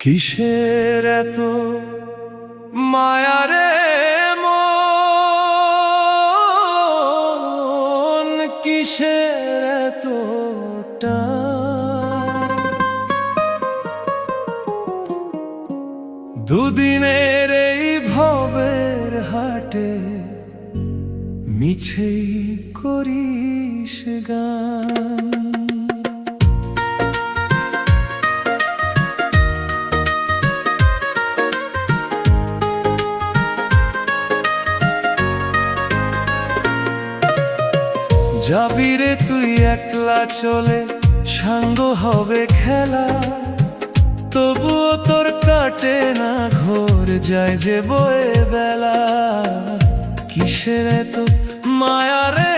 কিসের এত মায়া রে মন, কিসের এত টান? দুদিনের এই ভবের হাটে মিছেই করিস গান। যাবি রে তুই একলা চলে, সাঙ্গ হবে খেলা, তবুও তোর কাটে না ঘোর, যায় যে বয়ে বেলা। কিসের এত মায়া রে